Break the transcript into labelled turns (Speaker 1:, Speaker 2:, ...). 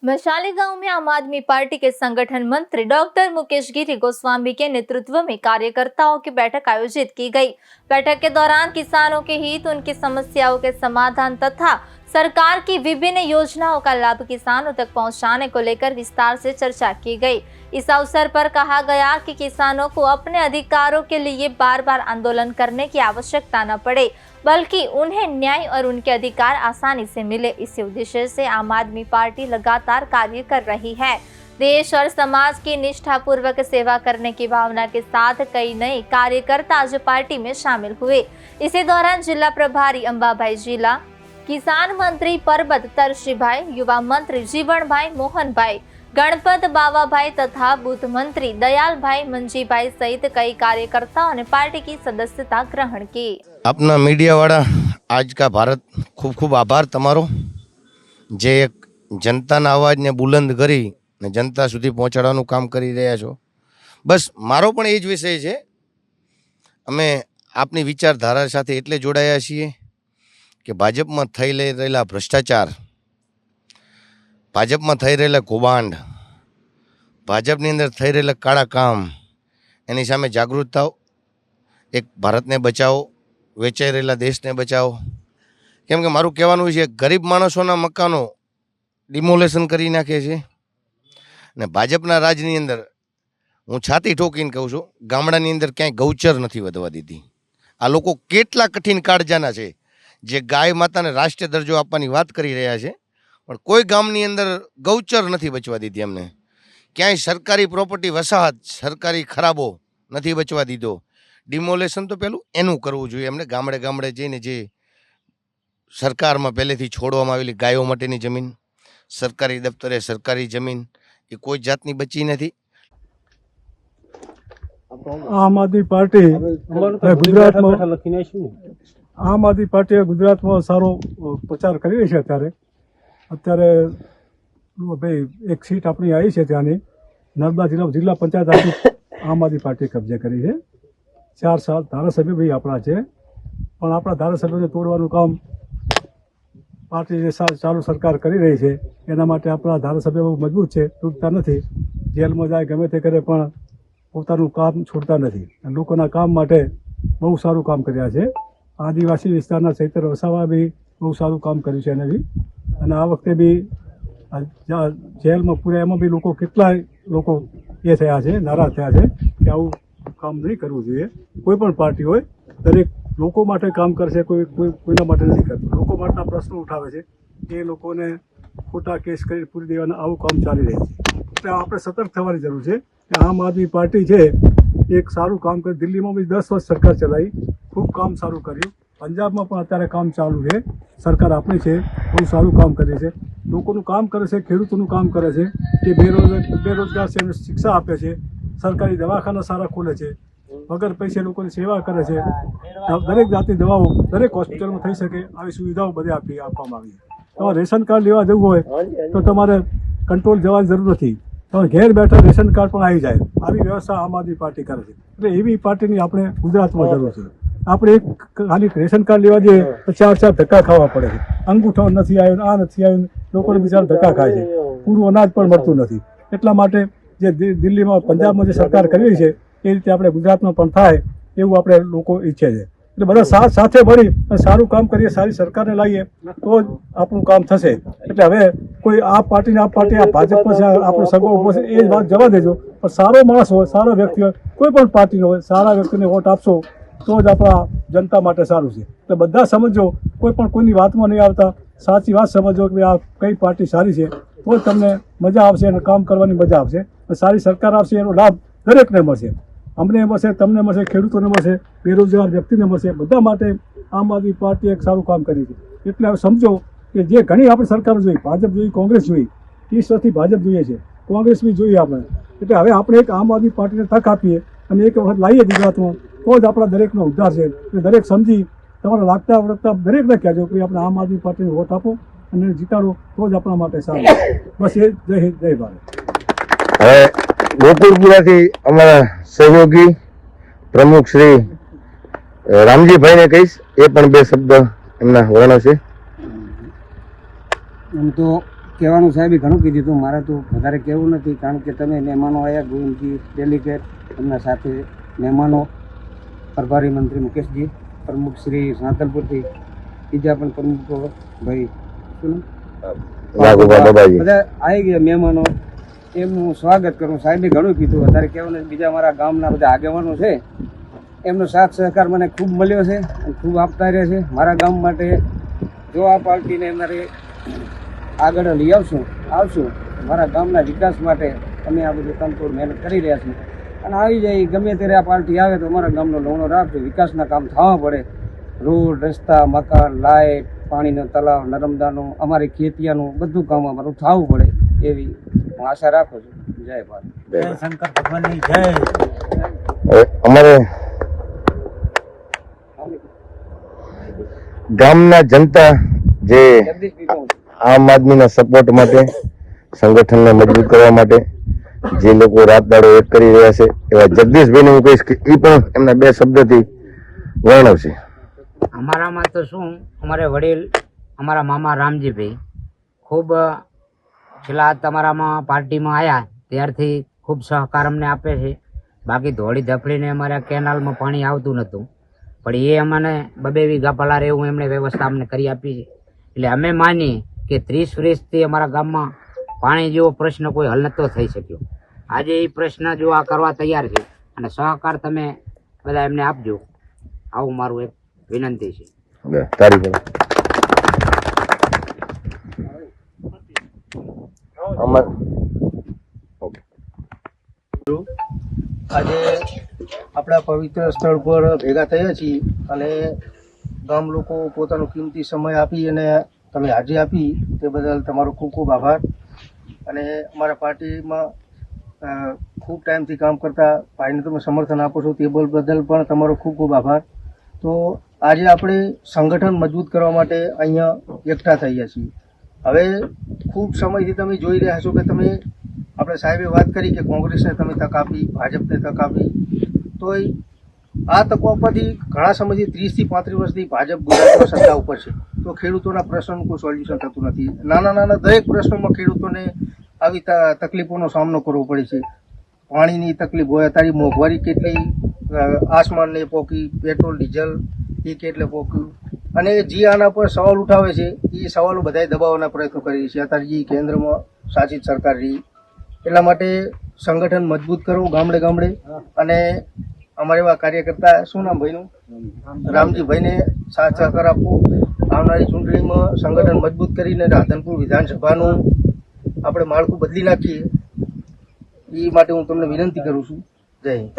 Speaker 1: मशाली गांव में आम आदमी पार्टी के संगठन मंत्री डॉक्टर मुकेश गिरी गोस्वामी के नेतृत्व में कार्यकर्ताओं की बैठक आयोजित की गई। बैठक के दौरान किसानों के हित, उनकी समस्याओं के समाधान तथा सरकार की विभिन्न योजनाओं का लाभ किसानों तक पहुंचाने को लेकर विस्तार से चर्चा की गई। इस अवसर पर कहा गया कि किसानों को अपने अधिकारों के लिए बार बार आंदोलन करने की आवश्यकता न पड़े, बल्कि उन्हें न्याय और उनके अधिकार आसानी से मिले। इसी उद्देश्य से आम आदमी पार्टी लगातार कार्य कर रही है। देश और समाज की निष्ठापूर्वक सेवा करने की भावना के साथ कई नए कार्यकर्ता आज पार्टी में शामिल हुए। इसी दौरान जिला प्रभारी अंबाभाई जिला, किसान मंत्री परबत तरशीभाई, युवा मंत्री जीवनभाई मोहनभाई, गणपत बावाभाई तथा बूथ मंत्री दयालभाई मंजीभाई सहित कई कार्यकर्ताओं ने पार्टी की सदस्यता ग्रहण की।
Speaker 2: अपना मीडिया वाला आज का भारत खूब खूब आभार तमारो, जे एक जनताना अवाजने बुलंद करी ने जनता सुधी पहोंचाडવાનું કામ કરી રહ્યા છો। બસ મારો પણ એ જ વિષય છે। અમે આપની વિચારધારા સાથે એટલે જોડાયા છીએ કે ભાજપમાં થઈ રહેલા ભ્રષ્ટાચાર, ભાજપમાં થઈ રહેલા કૌભાંડ, ભાજપની અંદર થઈ રહેલા કાળા કામ, એની સામે જાગૃત થાઓ। એક ભારતને બચાવો, વેચાઈ રહેલા દેશને બચાવો। કેમ કે મારું કહેવાનું છે, ગરીબ માણસોના મકાનો ડિમોલેશન કરી નાખે છે ને ભાજપના રાજની અંદર હું છાતી ઠોકીને કહું છું, ગામડાની અંદર ક્યાંય ગૌચર નથી વધવા દીધી। આ લોકો કેટલા કઠિન કાળજાના છે જે ગાય માતાને રાષ્ટ્રીય દરજ્જો આપવાની વાત કરી રહ્યા છે, પણ કોઈ ગામની અંદર ગૌચર નથી બચવા દીધી એમને। ક્યાંય સરકારી પ્રોપર્ટી વસાહત, સરકારી ખરાબો નથી બચવા દીધો। ડિમોલેશન તો પહેલું એનું કરવું જોઈએ એમને। ગામડે ગામડે જઈને જે સરકારમાં પહેલેથી છોડવામાં આવેલી ગાયો માટેની જમીન, સરકારી દફતરે સરકારી જમીન, એ કોઈ જાતની બચી નથી।
Speaker 3: આમ આદમી પાર્ટી ગુજરાતમાં આમ આદમી પાર્ટી ગુજરાતમાં સારો પ્રચાર કરી રહી છે। અત્યારે ભાઈ એક સીટ આપણી આવી છે, ત્યાંની નર્મદા જિલ્લા પંચાયત આમ આદમી પાર્ટી કબજે કરી છે। 4 સાલ ધારાસભ્ય ભાઈ આપણા છે, પણ આપણા ધારાસભ્યોને તોડવાનું કામ પાર્ટી જે ચાલુ સરકાર કરી રહી છે, એના માટે આપણા ધારાસભ્ય બહુ મજબૂત છે, તૂટતા નથી। જેલમાં જાય ગમે તે કરે પણ પોતાનું કામ છોડતા નથી। લોકોના કામ માટે બહુ સારું કામ કર્યા છે। આદિવાસી વિસ્તારના ચૈતર વસાવા બી બહુ સારું કામ કર્યું છે એને બી, અને આ વખતે બી જેલમાં પૂરા એમાં બી લોકો કેટલાય લોકો એ થયા છે, નારાજ થયા છે કે આવું કામ નહીં કરવું જોઈએ। કોઈ પણ પાર્ટી હોય, દરેક લોકો માટે કામ કરશે, કોઈના માટે નથી કરતું। લોકો માટેના પ્રશ્નો ઉઠાવે છે, એ લોકોને ખોટા કેસ કરી પૂરી દેવાના આવું કામ ચાલી રહ્યું છે। એટલે આપણે સતર્ક થવાની જરૂર છે કે આમ આદમી પાર્ટી છે એક સારું કામ કરે। દિલ્હીમાં બી 10 વર્ષ સરકાર ચલાવી, ખૂબ કામ સારું કર્યું। પંજાબમાં પણ અત્યારે કામ ચાલુ છે, સરકાર આપણી છે, બહુ સારું કામ કરે છે। લોકોનું કામ કરે છે, ખેડૂતોનું કામ કરે છે, કે બેરોજગાર છે એમને શિક્ષા આપે છે, સરકારી દવાખાના સારા ખોલે છે, વગર પૈસે લોકોની સેવા કરે છે। દરેક જાતની દવાઓ દરેક હોસ્પિટલમાં થઈ શકે આવી સુવિધાઓ બધે આપવામાં આવી છે। તમારે રેશન કાર્ડ લેવા જવું હોય તો તમારે કંટ્રોલ જવાની જરૂર નથી, તમે ઘેર બેઠા રેશન કાર્ડ પણ આવી જાય, આવી વ્યવસ્થા આમ આદમી પાર્ટી કરે છે। એટલે એવી પાર્ટીની આપણે ગુજરાતમાં જરૂર છે। આપણે એક ખાલી રેશન કાર્ડ લેવા જઈએ તો 4 ધક્કા ખાવા પડે છે। અંગૂઠો નથી આવ્યો, આ નથી આવ્યું, લોકોને બિચારા ધક્કા ખાય છે, પૂરું અનાજ પણ મળતું નથી। એટલા માટે જે દિલ્હીમાં પંજાબમાં જે સરકાર કરી રહી છે એ રીતે આપણે ગુજરાતમાં પણ થાય એવું આપણે લોકો ઈચ્છે છે। એટલે બધા સાથે મળી અને સારું કામ કરીએ, સારી સરકારને લાવીએ તો જ આપણું કામ થશે। એટલે હવે કોઈ આ પાર્ટી આ ભાજપમાં છે, આપણો સગો ઉભો છે, એ વાત જવા દેજો, પણ સારો માણસ હોય, સારો વ્યક્તિ હોય, કોઈ પણ પાર્ટીનો હોય, સારા વ્યક્તિને વોટ આપશો તો જ આપણા જનતા માટે સારું છે। એટલે બધા સમજો, કોઈ પણ કોઈની વાતમાં નહીં આવતા, સાચી વાત સમજો કે આ કઈ પાર્ટી સારી છે, તો જ તમને મજા આવશે અને કામ કરવાની મજા આવશે। સારી સરકાર આવશે એનો લાભ દરેકને મળશે, અમને મળશે, તમને મળશે, ખેડૂતોને મળશે, બેરોજગાર વ્યક્તિને મળશે। બધા માટે આમ આદમી પાર્ટી એક સારું કામ કર્યું છે। એટલે હવે સમજો કે જે ઘણી આપણે સરકારો જોઈ, ભાજપ જોઈ, કોંગ્રેસ જોઈ, 30 વર્ષથી ભાજપ જોઈએ છે, કોંગ્રેસ બી જોઈએ આપણે। એટલે હવે આપણે એક આમ આદમી પાર્ટીને તક આપીએ અને એક વખત લાવીએ ગુજરાતમાં તો જ આપણા દરેકનો ઉદ્ધાર છે। એટલે દરેક સમજી તમારા લાગતા વળગતા દરેકને કહેજો કે આપણે આમ આદમી પાર્ટીને વોટ આપો અને જીતાડો તો જ આપણા માટે સારું। બસ એ જય હિન્દ, જય ભારત।
Speaker 2: હવે ગોકુળપુરાથી અમારા સહયોગી પ્રમુખ શ્રી રામજીભાઈને કહીશ, એ પણ 2 શબ્દ એમના વર્ણવશે।
Speaker 4: એમ તો કહેવાનું સાહેબે ઘણું કીધું હતું, મારે તો વધારે કહેવું નથી, કારણ કે તમે મહેમાનો આવ્યા, ગોવિંદજી ડેલિગેટ, એમના સાથે મહેમાનો, પ્રભારી મંત્રી મુકેશજી, પ્રમુખ શ્રી સાંતલપુરથી, બીજા પણ પ્રમુખો ભાઈ શું બધા આવી ગયા મહેમાનો, એમનું સ્વાગત કરું. સાહેબે ઘણું કીધું, વધારે કહેવું નથી. બીજા મારા ગામના બધા આગેવાનો છે, એમનો સાથ સહકાર મને ખૂબ મળ્યો છે અને ખૂબ આપતા રહે છે. મારા ગામ માટે જો આ પાર્ટીને અમારે આગળ લઈ આવશું મારા ગામના વિકાસ માટે અમે આ બધું તનતોડ મહેનત કરી રહ્યા છીએ. અને આવી જાય ગમે ત્યારે આ પાર્ટી આવે તો અમારા ગામનો લોણો રાખજો. વિકાસના કામ થવા પડે, રોડ, રસ્તા, મકાન, લાઇટ, પાણીનો તલાવ, નર્મદાનું, અમારી ખેતિયાનું બધું કામ અમારું થવું પડે એવી હું આશા રાખું છું. જય ભારત, જય શંકર ભગવાનની જય.
Speaker 2: અમારે ગામના જનતા જે આમ આદમીના સપોર્ટ માટે, સંગઠનને મજબૂત કરવા માટે જે લોકો રાત દાડો એક કરી રહ્યા છે એવા જગદીશભાઈને હું કહીશ કે એ પણ એમના 2 શબ્દથી વર્ણવશે.
Speaker 5: અમારામાં તો શું, અમારે વડીલ અમારા મામા રામજીભાઈ ખૂબ છેલ્લા તમારામાં પાર્ટીમાં આવ્યા ત્યારથી ખૂબ સહકાર અમને આપે છે. બાકી ધોળી ધફડીને અમારા કેનાલમાં પાણી આવતું નહોતું, પણ એ અમને 2 વીઘા પલારે એવું એમણે વ્યવસ્થા અમને કરી આપી છે. એટલે અમે માનીએ કે 30 વર્ષથી અમારા ગામમાં પાણી જેવો પ્રશ્ન કોઈ હલ નહોતો થઈ શક્યો. આજે એ પ્રશ્ન જો આ કરવા તૈયાર છે અને સહકાર તમે બધા એમને આપજો, આવું મારું એક વિનંતી છે.
Speaker 2: તારી પર
Speaker 6: આજે આપણા પવિત્ર સ્થળ પર ભેગા થયા છીએ અને ગામ લોકો પોતાનો કિંમતી સમય આપી અને તમે હાજરી આપી તે બદલ તમારો ખૂબ ખૂબ આભાર. અને અમારા પાર્ટીમાં ખૂબ ટાઈમથી કામ કરતા ભાઈને તમે સમર્થન આપો છો તે બદલ પણ તમારો ખૂબ ખૂબ આભાર. તો આજે આપણે સંગઠન મજબૂત કરવા માટે અહીંયા એકઠા થયા છીએ. હવે ખૂબ સમયથી તમે જોઈ રહ્યા છો કે તમે આપણે સાહેબે વાત કરી કે કોંગ્રેસને તમે તક આપી, ભાજપને તક આપી, તોય આ તકો આપવાથી ઘણા સમયથી 30 થી 35 વર્ષથી ભાજપ ગુજરાતમાં સત્તા ઉપર છે, તો ખેડૂતોના પ્રશ્નનું કોઈ સોલ્યુશન થતું નથી. નાના દરેક પ્રશ્નોમાં ખેડૂતોને આવી તકલીફોનો સામનો કરવો પડે છે. પાણીની તકલીફ હોય, અત્યારે મોંઘવારી કેટલી આસમાનને પોકી, પેટ્રોલ ડીઝલ એ કેટલે પોક્યું, અને જે આના પર સવાલ ઉઠાવે છે એ સવાલો બધાએ દબાવવાના પ્રયત્નો કરી છે. અત્યારે જે કેન્દ્રમાં શાસિત સરકાર રહી, એટલા માટે સંગઠન મજબૂત કરવું ગામડે ગામડે. અને અમારે એવા કાર્યકર્તા, શું નામ ભાઈનું, રામજીભાઈને સાથ સહકાર આપવો. આવનારી ચૂંટણીમાં સંગઠન મજબૂત કરીને રાધનપુર વિધાનસભાનું આપણે માળખું બદલી નાખીએ એ માટે હું તમને વિનંતી કરું છું. જય હિન્દ.